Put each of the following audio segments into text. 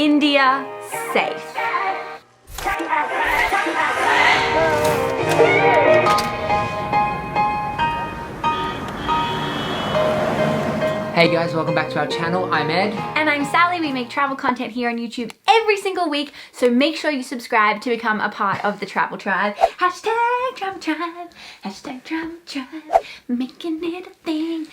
India safe? Hey guys, welcome back to our channel. I'm Ed. And I'm Sally. We make travel content here on YouTube every single week, so make sure you subscribe to become a part of the travel tribe. Hashtag travel tribe, hashtag travel tribe, making it a thing.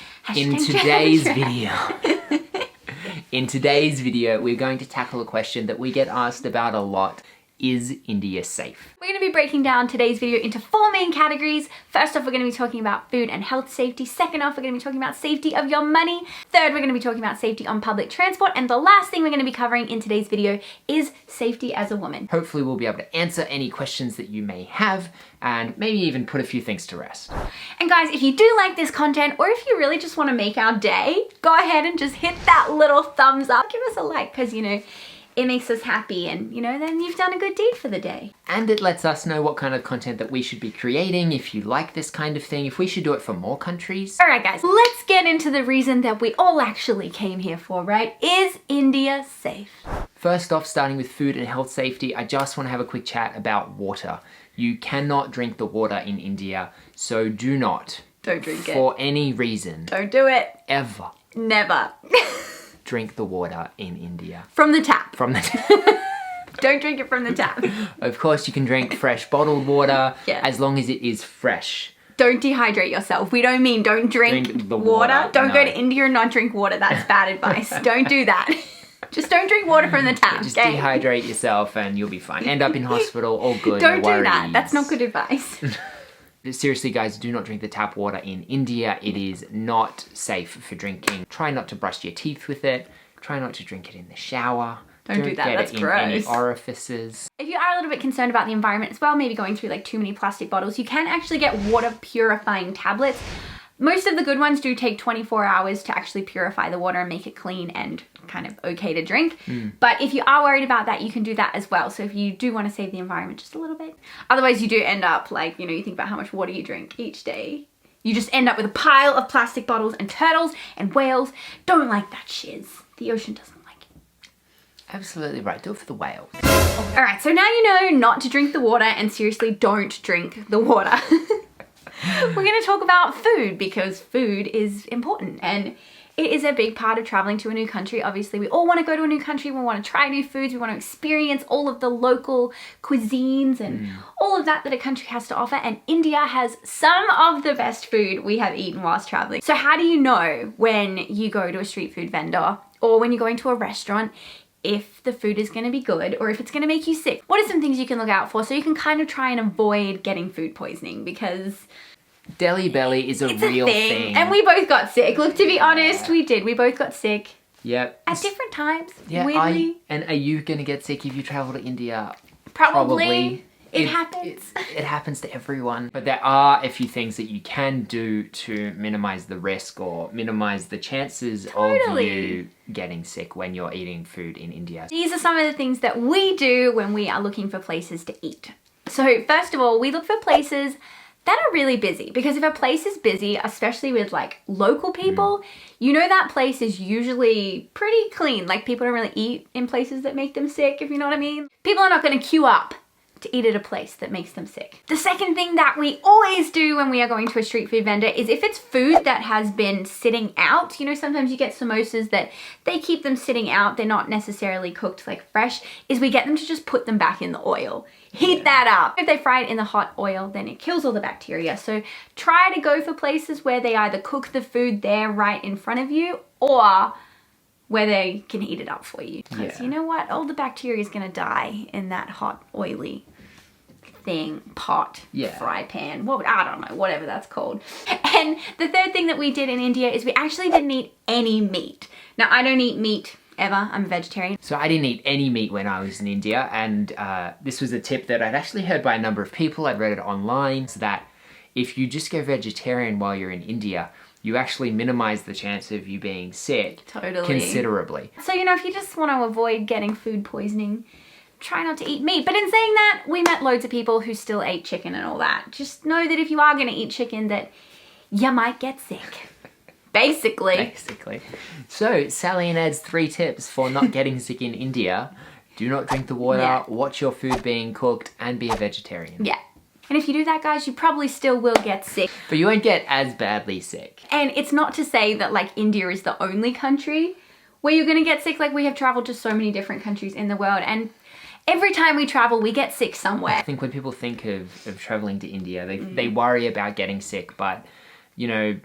In today's video, we're going to tackle a question that we get asked about a lot. Is India safe? We're going to be breaking down today's video into 4 main categories. First off, we're going to be talking about food and health safety. Second off, we're going to be talking about safety of your money. Third, we're going to be talking about safety on public transport. And the last thing we're going to be covering in today's video is safety as a woman. Hopefully we'll be able to answer any questions that you may have and maybe even put a few things to rest. And guys, if you do like this content, or if you really just want to make our day, go ahead and just hit that little thumbs up. Give us a like, because it makes us happy, and then you've done a good deed for the day. And it lets us know what kind of content that we should be creating, if you like this kind of thing, if we should do it for more countries. All right guys, let's get into the reason that we all actually came here for, right? Is India safe? First off, starting with food and health safety, I just want to have a quick chat about water. You cannot drink the water in India, so do not. Don't drink it. For any reason. Don't do it. Ever. Never. Drink the water in India. From the tap. From the tap. Don't drink it from the tap. Of course you can drink fresh bottled water, yeah, as long as it is fresh. Don't dehydrate yourself. We don't mean don't drink the water. Don't no. go to India and not drink water. That's bad advice. Don't do that. Just don't drink water from the tap. Just okay? dehydrate yourself and you'll be fine. End up in hospital, all good. Don't no do that. worries. That's not good advice. Seriously guys, do not drink the tap water in India. It is not safe for drinking. Try not to brush your teeth with it. Try not to drink it in the shower. Don't do that, get that's it in gross. any orifices. If you are a little bit concerned about the environment as well, maybe going through like too many plastic bottles, you can actually get water purifying tablets. Most of the good ones do take 24 hours to actually purify the water and make it clean and kind of okay to drink. But if you are worried about that, you can do that as well. So if you do want to save the environment just a little bit. Otherwise you do end up like, you think about how much water you drink each day. You just end up with a pile of plastic bottles, and turtles and whales don't like that shiz. The ocean doesn't like it. Absolutely right. Do it for the whales. All right, so now you know not to drink the water, and seriously, don't drink the water. We're going to talk about food, because food is important, and it is a big part of traveling to a new country. Obviously, we all want to go to a new country. We want to try new foods. We want to experience all of the local cuisines and all of that a country has to offer. And India has some of the best food we have eaten whilst traveling. So how do you know when you go to a street food vendor or when you're going to a restaurant if the food is going to be good or if it's going to make you sick? What are some things you can look out for so you can kind of try and avoid getting food poisoning? Because Delhi belly is a real thing. And we both got sick. Look, to be honest, we did. We both got sick. Yep. At different times. Yeah. Weirdly. And are you going to get sick if you travel to India? Probably. It happens. It happens to everyone. But there are a few things that you can do to minimize the risk or minimize the chances of you getting sick when you're eating food in India. These are some of the things that we do when we are looking for places to eat. So first of all, we look for places that are really busy, because if a place is busy, especially with like local people, that place is usually pretty clean. Like, people don't really eat in places that make them sick, if you know what I mean. People are not going to queue up to eat at a place that makes them sick. The second thing that we always do when we are going to a street food vendor is if it's food that has been sitting out, sometimes you get samosas that they keep them sitting out, they're not necessarily cooked like fresh, is we get them to just put them back in the oil. Heat that up. If they fry it in the hot oil, then it kills all the bacteria. So try to go for places where they either cook the food there right in front of you or where they can heat it up for you. Because you know what? All the bacteria is going to die in that hot, oily thing, pot, fry pan, I don't know, whatever that's called. And the third thing that we did in India is we actually didn't eat any meat. Now, I don't eat meat ever. I'm a vegetarian. So I didn't eat any meat when I was in India, and this was a tip that I'd actually heard by a number of people. I'd read it online, so that if you just go vegetarian while you're in India, you actually minimize the chance of you being sick considerably. So, if you just want to avoid getting food poisoning, try not to eat meat. But in saying that, we met loads of people who still ate chicken and all that. Just know that if you are going to eat chicken, that you might get sick. Basically. Basically. So, Sally and Ed's 3 tips for not getting sick in India. Do not drink the water, Yeah. watch your food being cooked, and be a vegetarian. Yeah. And if you do that, guys, you probably still will get sick. But you won't get as badly sick. And it's not to say that like India is the only country where you're gonna get sick. Like we have traveled to so many different countries in the world, and every time we travel, we get sick somewhere. I think when people think of traveling to India, they worry about getting sick, but you know,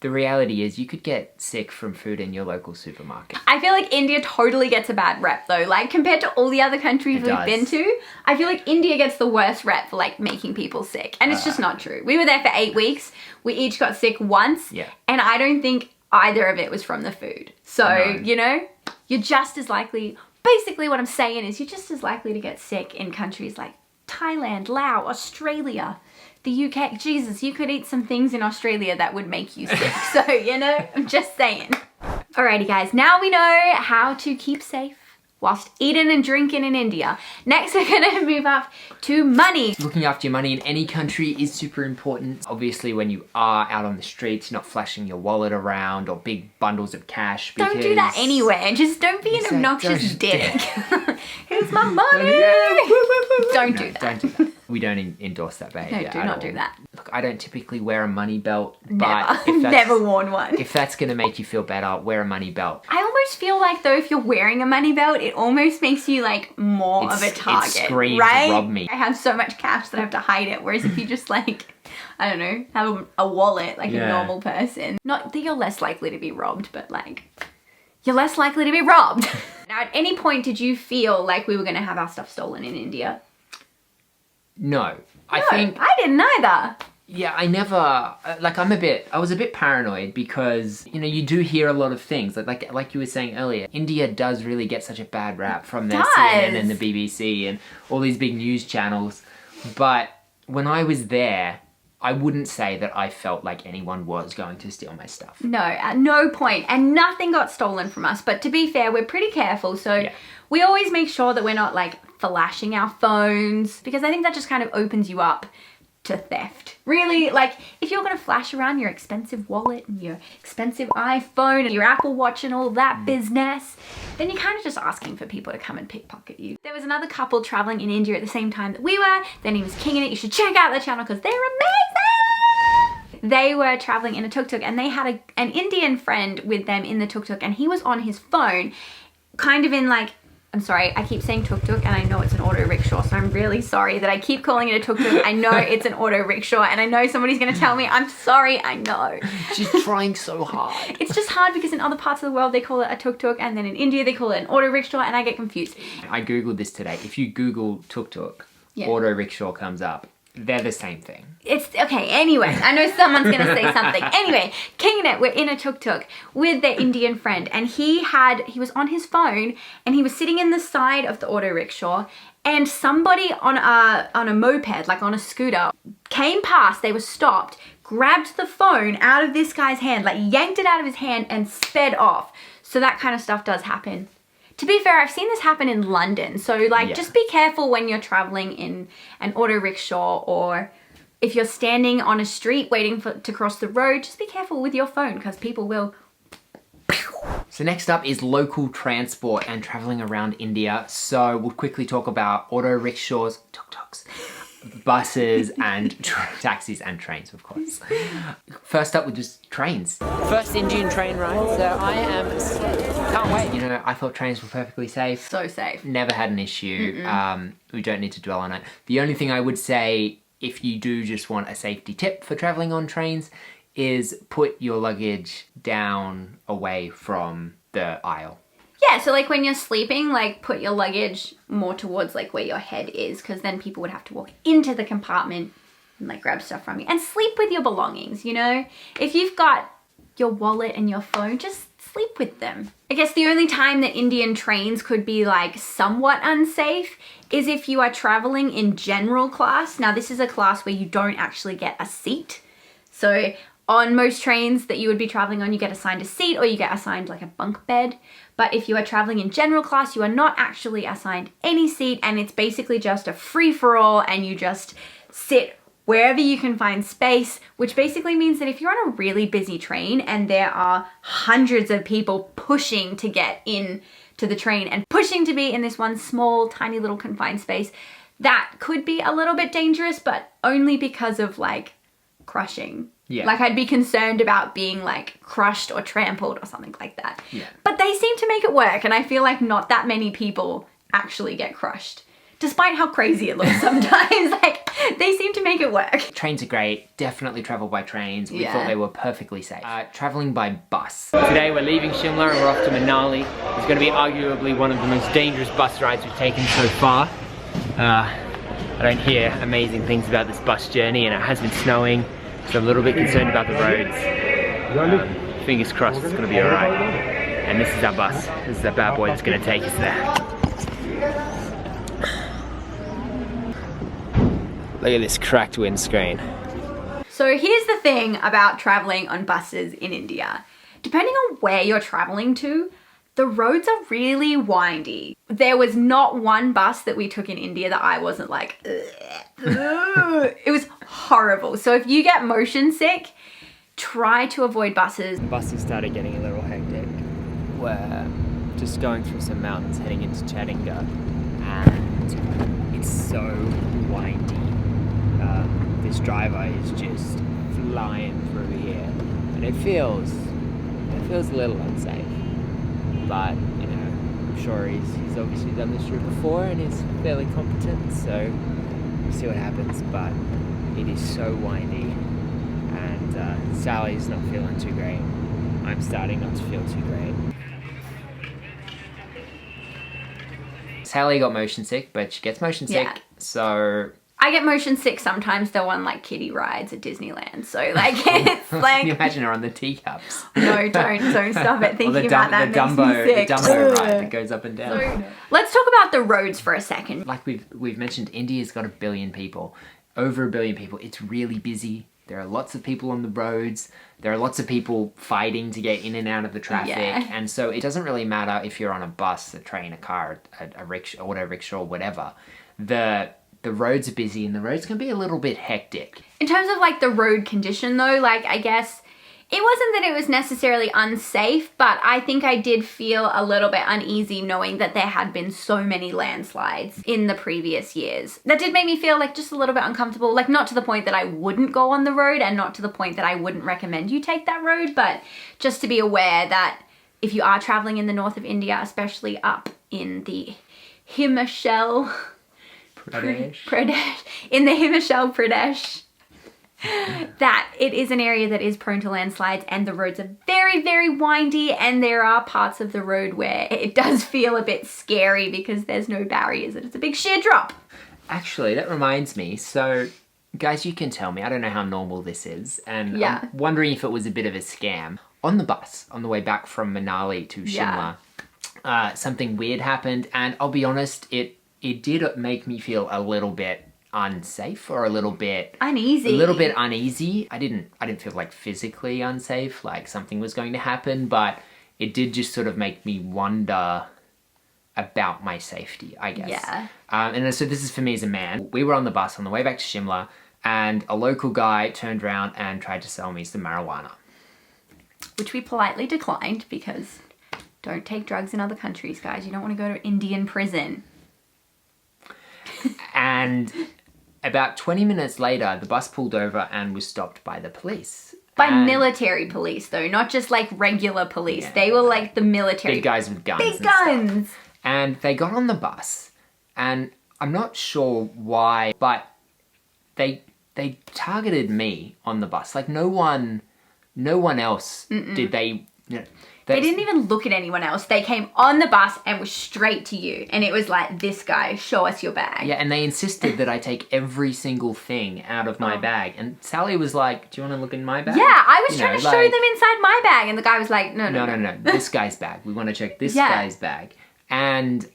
the reality is you could get sick from food in your local supermarket. I feel like India totally gets a bad rep though. Like compared to all the other countries It we've does. been to, I feel like India gets the worst rep for like making people sick. And it's just not true. We were there for 8 weeks. We each got sick once. Yeah. And I don't think either of it was from the food. So, No. you know, you're just as likely, basically what I'm saying is you're just as likely to get sick in countries like Thailand, Laos, Australia, the UK. Jesus, you could eat some things in Australia that would make you sick. So, you know, I'm just saying. Alrighty guys, now we know how to keep safe whilst eating and drinking in India. Next we're gonna move up to money. Looking after your money in any country is super important. Obviously, when you are out on the streets, you're not flashing your wallet around or big bundles of cash. Because... Don't do that anywhere. Just don't be an Exactly. obnoxious Don't- dick. Here's my money. Don't do that. Don't do that. We don't endorse that behavior. No, do at not all. do that. Look, I don't typically wear a money belt, Never. but if that's, Never worn one. if that's gonna make you feel better, wear a money belt. I almost feel like though if you're wearing a money belt, it almost makes you like more of a It target, screams, right? "Rob me." I have so much cash that I have to hide it. Whereas if you just like, I don't know, have a wallet like a Yeah. normal person, not that you're less likely to be robbed, but like you're less likely to be robbed. Now, at any point, did you feel like we were going to have our stuff stolen in India? No, I No, think I didn't either. yeah, I never like I was a bit paranoid because you know you do hear a lot of things like you were saying earlier. India does really get such a bad rap from their CNN and the BBC and all these big news channels, but when I was there, I wouldn't say that I felt like anyone was going to steal my stuff. No, at no point. And nothing got stolen from us. But to be fair, we're pretty careful. So Yeah. we always make sure that we're not like flashing our phones, because I think that just kind of opens you up to theft. Really, like if you're going to flash around your expensive wallet and your expensive iPhone and your Apple Watch and all that business, then you're kind of just asking for people to come and pickpocket you. There was another couple traveling in India at the same time that we were. Their name was King, and you should check out their channel because they're amazing. They were traveling in a tuk-tuk and they had an Indian friend with them in the tuk-tuk, and he was on his phone kind of in like, I'm sorry, I keep saying tuk-tuk and I know it's an auto rickshaw, so I'm really sorry that I keep calling it a tuk-tuk. I know it's an auto rickshaw and I know somebody's gonna tell me, I'm sorry, I know. She's trying so hard. It's just hard because in other parts of the world they call it a tuk-tuk, and then in India they call it an auto rickshaw, and I get confused. I googled this today. If you Google tuk-tuk, Yeah. auto rickshaw comes up. They're the same thing. It's okay, anyway, I know someone's gonna say something. Anyway, King and it were in a tuk-tuk with their Indian friend, and he was on his phone and he was sitting in the side of the auto rickshaw, and somebody on a moped, like on a scooter, came past. They were stopped, grabbed the phone out of this guy's hand, like yanked it out of his hand and sped off. So that kind of stuff does happen. To be fair, I've seen this happen in London. So like, Yeah. just be careful when you're traveling in an auto rickshaw, or if you're standing on a street waiting to cross the road, just be careful with your phone because people will. So next up is local transport and traveling around India. So we'll quickly talk about auto rickshaws, tuk-tuks, buses and taxis and trains, of course. First up with just trains. First Indian train ride, so I can't wait. You know, I thought trains were perfectly safe. So safe. Never had an issue. We don't need to dwell on it. The only thing I would say, if you do just want a safety tip for traveling on trains, is put your luggage down away from the aisle. Yeah, so like when you're sleeping, like put your luggage more towards like where your head is, because then people would have to walk into the compartment and like grab stuff from you. And sleep with your belongings, you know? If you've got your wallet and your phone, just sleep with them. I guess the only time that Indian trains could be like somewhat unsafe is if you are traveling in general class. Now this is a class where you don't actually get a seat. So on most trains that you would be traveling on, you get assigned a seat or you get assigned like a bunk bed. But if you are traveling in general class, you are not actually assigned any seat, and it's basically just a free-for-all, and you just sit wherever you can find space, which basically means that if you're on a really busy train and there are hundreds of people pushing to get in to the train and pushing to be in this one small, tiny little confined space, that could be a little bit dangerous, but only because of like crushing. Yeah. Like I'd be concerned about being like crushed or trampled or something like that. Yeah. But they seem to make it work, and I feel like not that many people actually get crushed. Despite how crazy it looks sometimes, like they seem to make it work. Trains are great, definitely travel by trains. We Yeah. thought they were perfectly safe. Traveling by bus. Today we're leaving Shimla and we're off to Manali. It's going to be arguably one of the most dangerous bus rides we've taken so far. I don't hear amazing things about this bus journey, and it has been snowing, so I'm a little bit concerned about the roads. Fingers crossed it's going to be alright. And this is our bus. This is the bad boy that's going to take us there. Look at this cracked windscreen. So here's the thing about traveling on buses in India. Depending on where you're traveling to, the roads are really windy. There was not one bus that we took in India that I wasn't like, ugh. It was horrible. So if you get motion sick, try to avoid buses. Buses started getting a little hectic. We're just going through some mountains heading into Chattinga, and it's so windy. This driver is just flying through here, and it feels a little unsafe. But you know, I'm sure he's obviously done this route before and is fairly competent. So we'll see what happens. But it is so windy, and Sally's not feeling too great. I'm starting not to feel too great. Sally got motion sick, but she gets motion sick, so I get motion sick sometimes though on like kiddie rides at Disneyland. So like it's like, can you imagine her on the teacups? No, don't stop it. Thinking about that the makes me sick. Dumbo ride that goes up and down. So, let's talk about the roads for a second. Like we've mentioned, India's got 1 billion people, over 1 billion people. It's really busy. There are lots of people on the roads. There are lots of people fighting to get in and out of the traffic. Yeah. And so it doesn't really matter if you're on a bus, a train, a car, a rickshaw, auto rickshaw, whatever. The roads are busy and the roads can be a little bit hectic. In terms of like the road condition though, like I guess it wasn't that it was necessarily unsafe, but I think I did feel a little bit uneasy knowing that there had been so many landslides in the previous years. That did make me feel like just a little bit uncomfortable, like not to the point that I wouldn't go on the road and not to the point that I wouldn't recommend you take that road, but just to be aware that if you are traveling in the north of India, especially up in the Himachal Pradesh, in the Himachal Pradesh, that it is an area that is prone to landslides, and the roads are very, very windy, and there are parts of the road where it does feel a bit scary because there's no barriers and it's a big sheer drop. Actually, that reminds me, so guys, you can tell me, I don't know how normal this is, and Yeah. I'm wondering if it was a bit of a scam. On the bus, on the way back from Manali to Shimla, something weird happened, and I'll be honest, it did make me feel a little bit unsafe, or a little bit uneasy. I didn't feel like physically unsafe, like something was going to happen, but it did just sort of make me wonder about my safety, I guess. Yeah. And so this is for me as a man. We were on the bus on the way back to Shimla, and a local guy turned around and tried to sell me some marijuana. Which we politely declined because don't take drugs in other countries, guys. You don't want to go to Indian prison. And about 20 minutes later, the bus pulled over and was stopped by the police. By military police, though, not just like regular police. Yeah. They were like the military. Big guys with guns. Big guns! And they got on the bus, and I'm not sure why, but they targeted me on the bus. Like no one else did they. You know, They didn't even look at anyone else. They came on the bus and were straight to you. And it was like, this guy, show us your bag. Yeah, and they insisted that I take every single thing out of my bag. And Sally was like, do you want to look in my bag? Yeah, I was trying to show them inside my bag. And the guy was like, no. This guy's bag. We want to check this guy's bag. And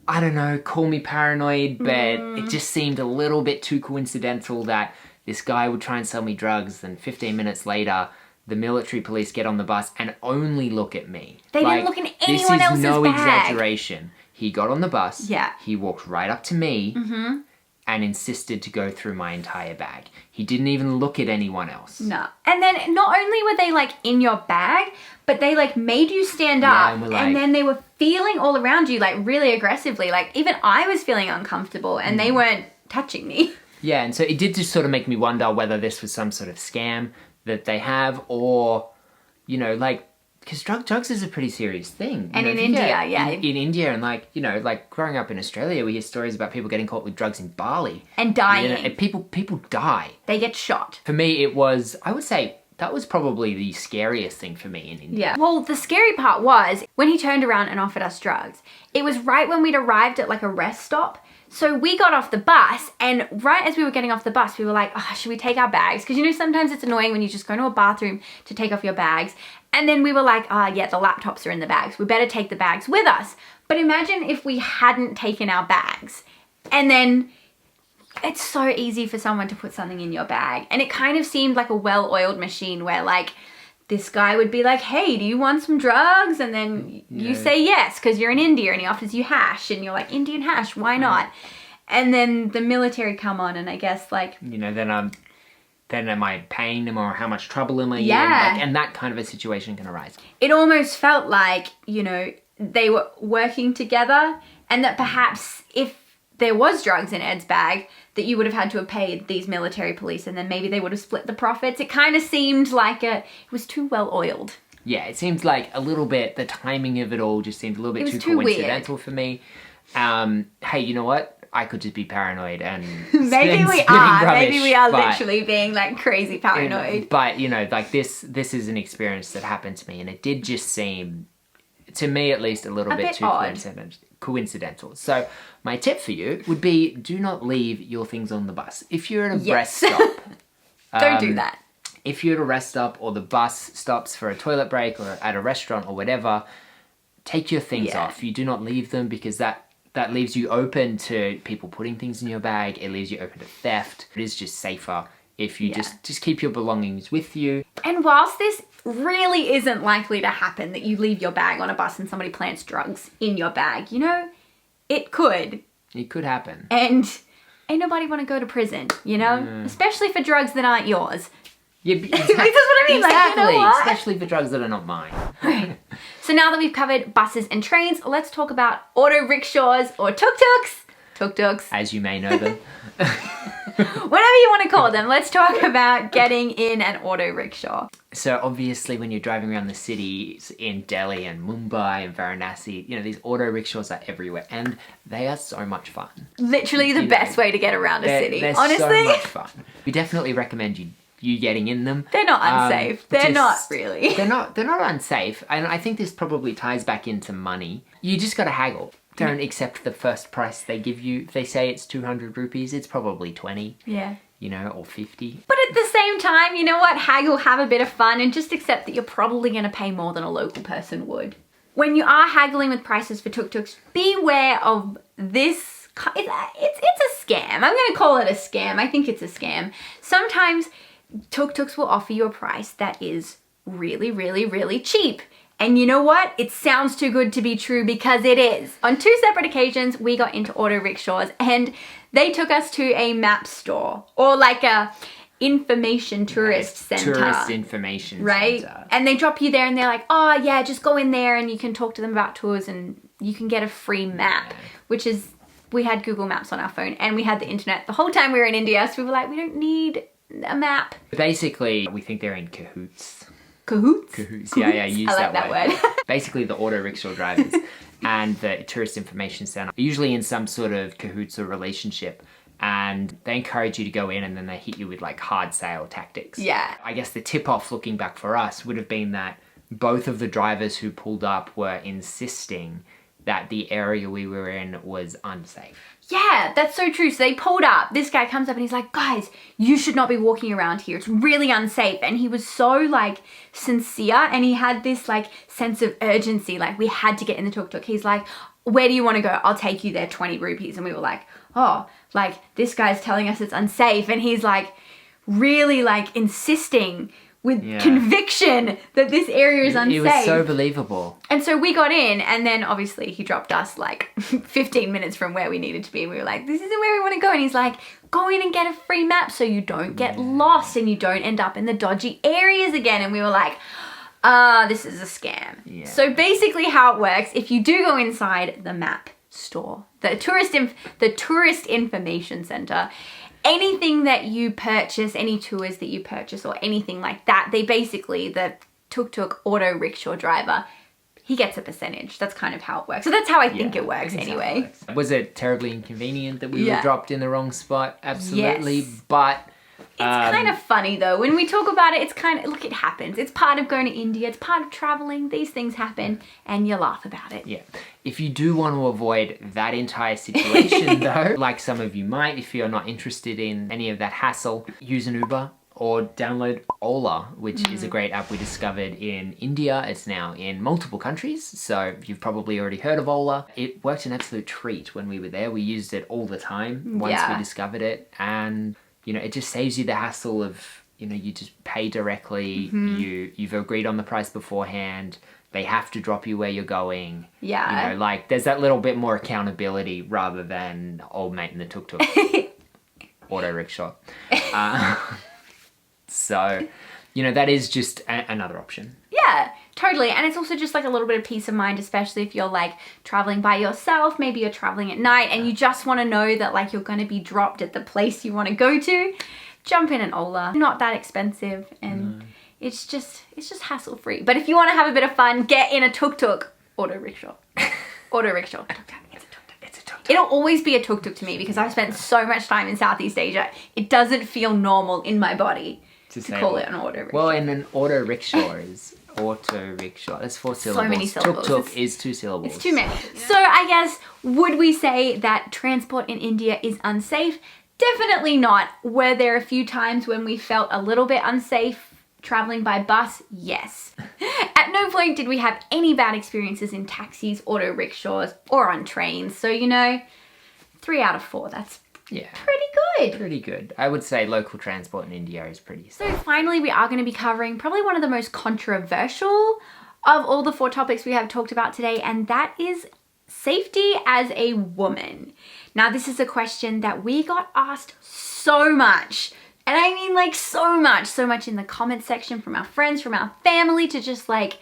I don't know, call me paranoid, but it just seemed a little bit too coincidental that this guy would try and sell me drugs, and 15 minutes later, the military police get on the bus and only look at me. They didn't look in anyone else's bag. This is no exaggeration. He got on the bus. Yeah. He walked right up to me. and insisted to go through my entire bag. He didn't even look at anyone else. No. And then not only were they like in your bag, but they like made you stand up, and then they were feeling all around you like really aggressively. Like even I was feeling uncomfortable and they weren't touching me. Yeah, and so it did just sort of make me wonder whether this was some sort of scam that they have, or, you know, like, because drugs is a pretty serious thing. And in India, yeah. In India, and like, you know, like growing up in Australia, we hear stories about people getting caught with drugs in Bali. And dying. You know, and people die. They get shot. For me, it was, I would say, that was probably the scariest thing for me in India. Yeah. Well, the scary part was when he turned around and offered us drugs. It was right when we'd arrived at like a rest stop. So we got off the bus, and right as we were getting off the bus, we were like, oh, should we take our bags? Because you know, sometimes it's annoying when you just go to a bathroom to take off your bags. And then we were like, yeah, the laptops are in the bags. We better take the bags with us. But imagine if we hadn't taken our bags. And then it's so easy for someone to put something in your bag. And it kind of seemed like a well-oiled machine where like this guy would be like, hey, do you want some drugs? And then you say yes, because you're in India, and he offers you hash, and you're like, Indian hash, why not? And then the military come on, and I guess like, you know, then am I paying them, or how much trouble am I in? Yeah. Like, and that kind of a situation can arise. It almost felt like, you know, they were working together, and that perhaps if there was drugs in Ed's bag, that you would have had to have paid these military police, and then maybe they would have split the profits. It kind of seemed like it was too well oiled. Yeah, it seemed like a little bit, the timing of it all just seemed a little bit too coincidental for me. Hey, you know what? I could just be paranoid and maybe we are. Maybe we are literally being like crazy paranoid. But you know, like this is an experience that happened to me, and it did just seem, to me at least, a little bit too coincidental. So my tip for you would be, do not leave your things on the bus. If you're at a rest stop, don't do that. If you're at a rest stop, or the bus stops for a toilet break, or at a restaurant or whatever, take your things off. You do not leave them, because that leaves you open to people putting things in your bag. It leaves you open to theft. It is just safer if you just keep your belongings with you. And whilst this really isn't likely to happen, that you leave your bag on a bus and somebody plants drugs in your bag, you know, it could. It could happen. And ain't nobody want to go to prison, you know? Especially for drugs that aren't yours. Yeah, exactly. That's what I mean. Exactly. Like, you know what? Especially for drugs that are not mine. Right. So now that we've covered buses and trains, let's talk about auto rickshaws or tuk-tuks. Tuk-tuks. As you may know them. Whatever you want to call them, let's talk about getting in an auto rickshaw. So obviously when you're driving around the cities in Delhi and Mumbai and Varanasi, you know, these auto rickshaws are everywhere, and they are so much fun. Literally the best way to get around a city, they're honestly. So much fun. We definitely recommend you getting in them. They're not unsafe. They're not really. They're not unsafe. And I think this probably ties back into money. You just gotta haggle. Don't accept the first price they give you. If they say it's 200 rupees, it's probably 20. Yeah. You know, or 50. But at the same time, you know what? Haggle, have a bit of fun, and just accept that you're probably going to pay more than a local person would. When you are haggling with prices for tuk-tuks, beware of this. It's a scam. I'm going to call it a scam. I think it's a scam. Sometimes tuk-tuks will offer you a price that is really, really, really cheap. And you know what? It sounds too good to be true, because it is. On 2 separate occasions, we got into auto rickshaws, and they took us to a map store, or like a information tourist center. Tourist information right? center. And they drop you there, and they're like, oh yeah, just go in there and you can talk to them about tours, and you can get a free map, which is, we had Google Maps on our phone, and we had the internet the whole time we were in India, so we were like, we don't need a map. Basically, we think they're in cahoots. Cahoots? Cahoots. Yeah, use I like that word. Basically, the auto rickshaw drivers and the tourist information center are usually in some sort of cahoots or relationship, and they encourage you to go in, and then they hit you with like hard sale tactics. Yeah. I guess the tip off looking back for us would have been that both of the drivers who pulled up were insisting that the area we were in was unsafe. Yeah, that's so true. So they pulled up. This guy comes up and he's like, guys, you should not be walking around here. It's really unsafe. And he was so like sincere, and he had this like sense of urgency. Like, we had to get in the tuk-tuk. He's like, where do you want to go? I'll take you there, 20 rupees. And we were like, oh, like this guy's telling us it's unsafe. And he's like really like insisting with Yeah. conviction that this area is unsafe. It was so believable. And so we got in, and then obviously he dropped us like 15 minutes from where we needed to be. We were like, this isn't where we want to go. And he's like, go in and get a free map so you don't get lost and you don't end up in the dodgy areas again. And we were like, this is a scam. Yeah. So basically how it works, if you do go inside the map store, the tourist information center, anything that you purchase, any tours that you purchase or anything like that, they basically, the tuk-tuk auto rickshaw driver, he gets a percentage. That's kind of how it works. So that's how I think it works anyway. Was it terribly inconvenient that we were dropped in the wrong spot? Absolutely. Yes. But It's kind of funny though. When we talk about it, it's kind of, look, it happens. It's part of going to India. It's part of traveling. These things happen and you laugh about it. yeah, if you do want to avoid that entire situation though, like some of you might, if you're not interested in any of that hassle, use an Uber or download Ola, which is a great app we discovered in India. It's now in multiple countries, so you've probably already heard of Ola. It worked an absolute treat when we were there. We used it all the time once we discovered it, and you know, it just saves you the hassle of, you know, you just pay directly, you've agreed on the price beforehand, they have to drop you where you're going. Yeah. You know, like, there's that little bit more accountability rather than old mate in the tuk-tuk. Auto rickshaw. So, you know, that is just another option. Yeah, totally. And it's also just like a little bit of peace of mind, especially if you're like traveling by yourself. Maybe you're traveling at night and you just want to know that like you're going to be dropped at the place you want to go to. Jump in an Ola. Not that expensive and it's just hassle free. But if you want to have a bit of fun, get in a tuk-tuk. Auto rickshaw. Auto rickshaw. It's a tuk-tuk. It'll always be a tuk-tuk to me because I've spent so much time in Southeast Asia. It doesn't feel normal in my body to call it an auto rickshaw. Well, and an auto rickshaw is auto rickshaw. That's 4 syllables. So many syllables. Tuk-tuk is 2 syllables. It's too many. So I guess, would we say that transport in India is unsafe? Definitely not. Were there a few times when we felt a little bit unsafe traveling by bus? Yes. At no point did we have any bad experiences in taxis, auto rickshaws, or on trains. So, you know, 3 out of 4, that's pretty good. Pretty good. I would say local transport in India is pretty safe. So finally, we are going to be covering probably one of the most controversial of all the 4 topics we have talked about today, and that is safety as a woman. Now, this is a question that we got asked so much. And I mean like so much in the comment section from our friends, from our family, to just like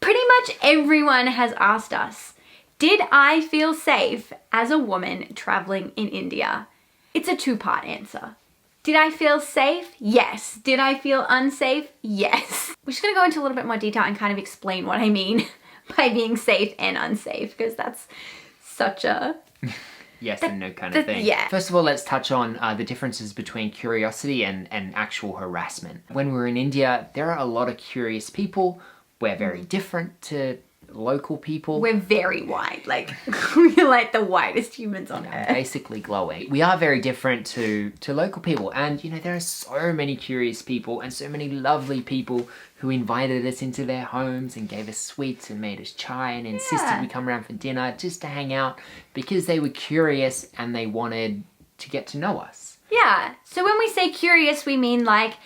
pretty much everyone has asked us, did I feel safe as a woman traveling in India? It's a 2-part answer. Did I feel safe? Yes. Did I feel unsafe? Yes. We're just gonna go into a little bit more detail and kind of explain what I mean by being safe and unsafe, because that's such a yes and no kind of thing. Yeah. First of all, let's touch on the differences between curiosity and actual harassment. When we're in India, there are a lot of curious people. We're very different to local people. We're very white, like we're like the whitest humans on earth. Basically glowing. We are very different to local people, and you know, there are so many curious people and so many lovely people who invited us into their homes and gave us sweets and made us chai and insisted we come around for dinner just to hang out because they were curious and they wanted to get to know us. Yeah, so when we say curious, we mean like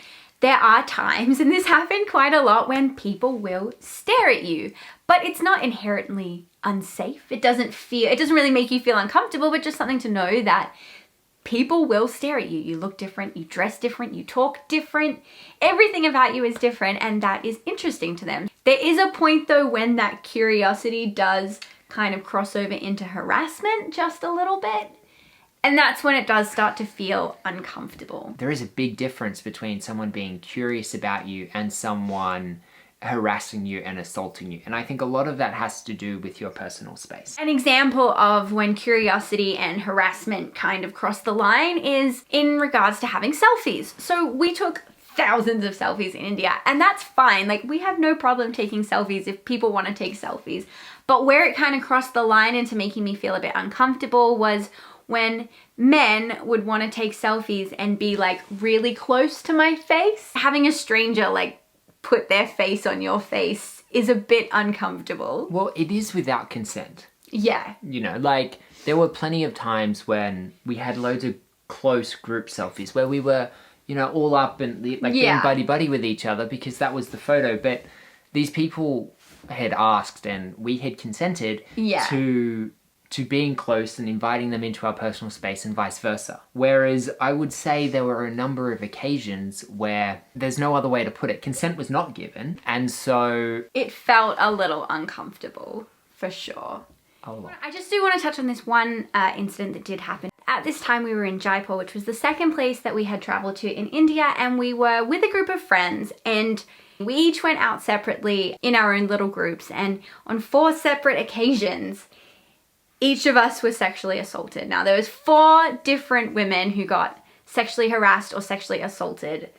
there are times, and this happened quite a lot, when people will stare at you, but it's not inherently unsafe. It doesn't really make you feel uncomfortable, but just something to know that people will stare at you. You look different, you dress different, you talk different. Everything about you is different, and that is interesting to them. There is a point though when that curiosity does kind of cross over into harassment just a little bit. And that's when it does start to feel uncomfortable. There is a big difference between someone being curious about you and someone harassing you and assaulting you. And I think a lot of that has to do with your personal space. An example of when curiosity and harassment kind of cross the line is in regards to having selfies. So we took thousands of selfies in India, and that's fine. Like, we have no problem taking selfies if people want to take selfies. But where it kind of crossed the line into making me feel a bit uncomfortable was when men would want to take selfies and be like really close to my face. Having a stranger like put their face on your face is a bit uncomfortable. Well, it is without consent. Yeah. You know, like there were plenty of times when we had loads of close group selfies where we were all up and being buddy-buddy with each other because that was the photo. But these people had asked and we had consented to being close and inviting them into our personal space and vice versa. Whereas I would say there were a number of occasions where there's no other way to put it. Consent was not given. And so... it felt a little uncomfortable, for sure. I just do want to touch on this one incident that did happen. At this time we were in Jaipur, which was the second place that we had traveled to in India, and we were with a group of friends and we each went out separately in our own little groups, and on 4 separate occasions each of us was sexually assaulted. Now there was 4 different women who got sexually harassed or sexually assaulted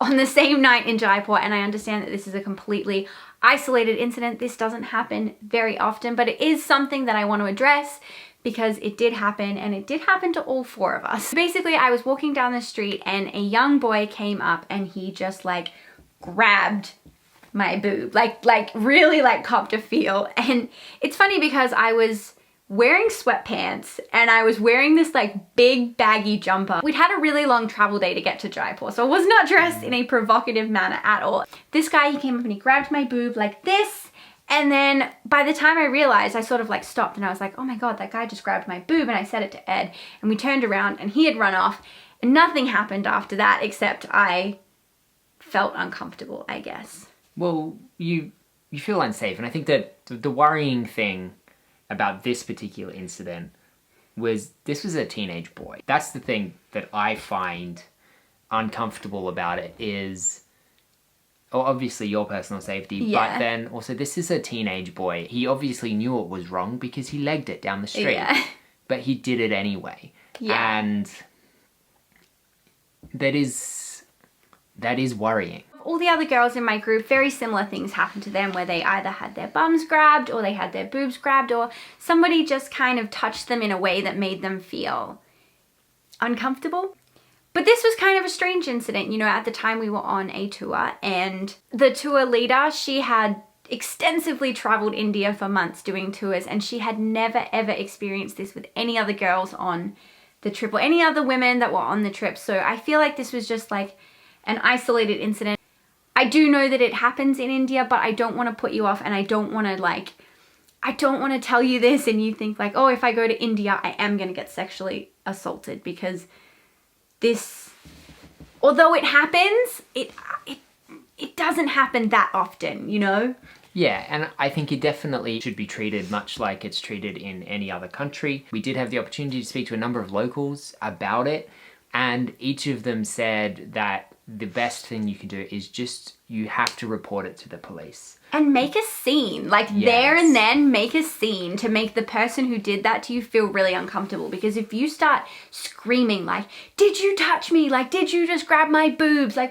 on the same night in Jaipur, and I understand that this is a completely isolated incident. This doesn't happen very often, but it is something that I want to address because it did happen, and it did happen to all 4 of us. Basically, I was walking down the street and a young boy came up and he just like grabbed my boob, like really like copped a feel. And it's funny because I was wearing sweatpants and I was wearing this like big baggy jumper. We'd had a really long travel day to get to Jaipur, so I was not dressed in a provocative manner at all. This guy, he came up and he grabbed my boob like this, and then by the time I realized, I sort of like stopped and I was like, oh my god, that guy just grabbed my boob, and I said it to Ed and we turned around and he had run off, and nothing happened after that except I felt uncomfortable, I guess. Well, you feel unsafe, and I think that the worrying thing about this particular incident was this was a teenage boy. That's the thing that I find uncomfortable about it is obviously your personal safety, but then also this is a teenage boy. He obviously knew it was wrong because he legged it down the street, but he did it anyway. And that is worrying. All the other girls in my group, very similar things happened to them where they either had their bums grabbed or they had their boobs grabbed, or somebody just kind of touched them in a way that made them feel uncomfortable. But this was kind of a strange incident. At the time we were on a tour, and the tour leader, she had extensively traveled India for months doing tours, and she had never ever experienced this with any other girls on the trip or any other women that were on the trip. So I feel like this was just like an isolated incident. I do know that it happens in India, but I don't want to put you off, and I don't want to tell you this and you think like, oh, if I go to India, I am going to get sexually assaulted, because this, although it happens, it doesn't happen that often, Yeah, and I think it definitely should be treated much like it's treated in any other country. We did have the opportunity to speak to a number of locals about it, and each of them said that the best thing you can do is you have to report it to the police. And make a scene. There and then make a scene to make the person who did that to you feel really uncomfortable. Because if you start screaming like, did you touch me? Like, did you just grab my boobs? You're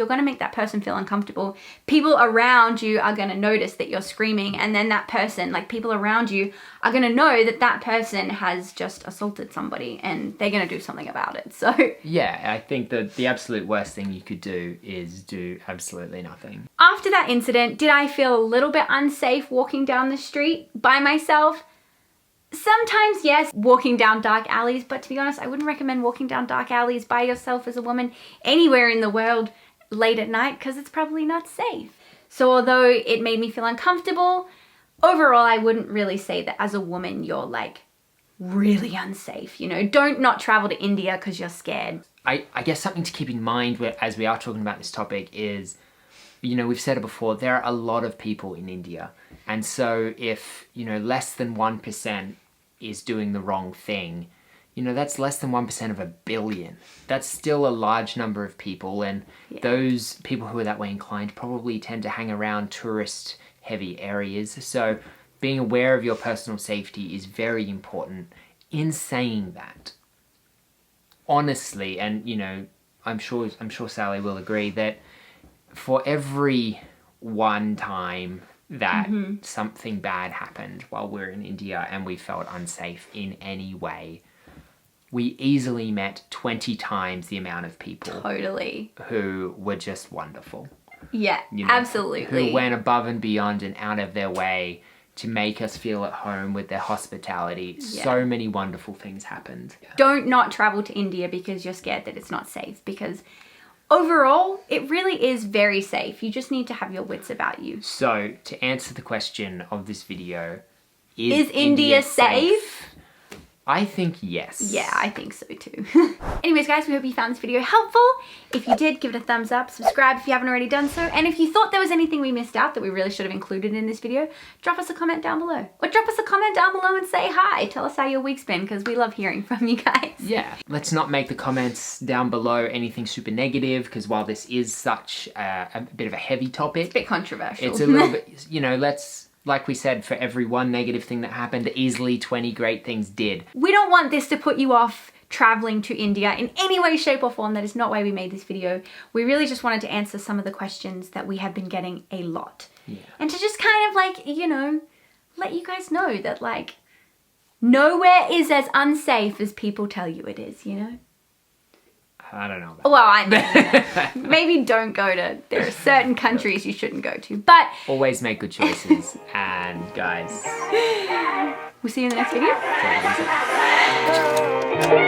going to make that person feel uncomfortable. People around you are going to notice that you're screaming. And then that person, people around you are going to know that that person has just assaulted somebody and they're going to do something about it. So yeah, I think that the absolute worst thing you could do is do absolutely nothing. After that incident, did I feel a little bit unsafe walking down the street by myself? Sometimes, yes, walking down dark alleys, but to be honest, I wouldn't recommend walking down dark alleys by yourself as a woman anywhere in the world late at night, because it's probably not safe. So although it made me feel uncomfortable, overall I wouldn't really say that as a woman you're really unsafe. Don't not travel to India because you're scared. I guess something to keep in mind as we are talking about this topic is, we've said it before, there are a lot of people in India. And so if, less than 1% is doing the wrong thing, that's less than 1% of a billion. That's still a large number of people. And those people who are that way inclined probably tend to hang around tourist-heavy areas. So being aware of your personal safety is very important. In saying that, honestly, and, I'm sure Sally will agree that for every one time that something bad happened while we're in India and we felt unsafe in any way, we easily met 20 times the amount of people who were just wonderful. Yeah, absolutely. Who went above and beyond and out of their way to make us feel at home with their hospitality. Yeah. So many wonderful things happened. Don't not travel to India because you're scared that it's not safe, because overall, it really is very safe. You just need to have your wits about you. So, to answer the question of this video, Is India safe? I think yes. Yeah, I think so too. Anyways, guys, we hope you found this video helpful. If you did, give it a thumbs up, subscribe if you haven't already done so, and if you thought there was anything we missed out that we really should have included in this video, drop us a comment down below. Or drop us a comment down below and say hi. Tell us how your week's been, because we love hearing from you guys. Yeah, let's not make the comments down below anything super negative, because while this is such a bit of a heavy topic, It's a bit controversial. it's a little bit, you know, like we said, for every one negative thing that happened, easily 20 great things did. We don't want this to put you off traveling to India in any way, shape or form. That is not why we made this video. We really just wanted to answer some of the questions that we have been getting a lot. Yeah. And to just kind of like, you know, let you guys know that like nowhere is as unsafe as people tell you it is, you know? I don't know about Well, I mean, maybe don't go to, there are certain countries you shouldn't go to, but always make good choices. And guys, we'll see you in the next video. take it easy.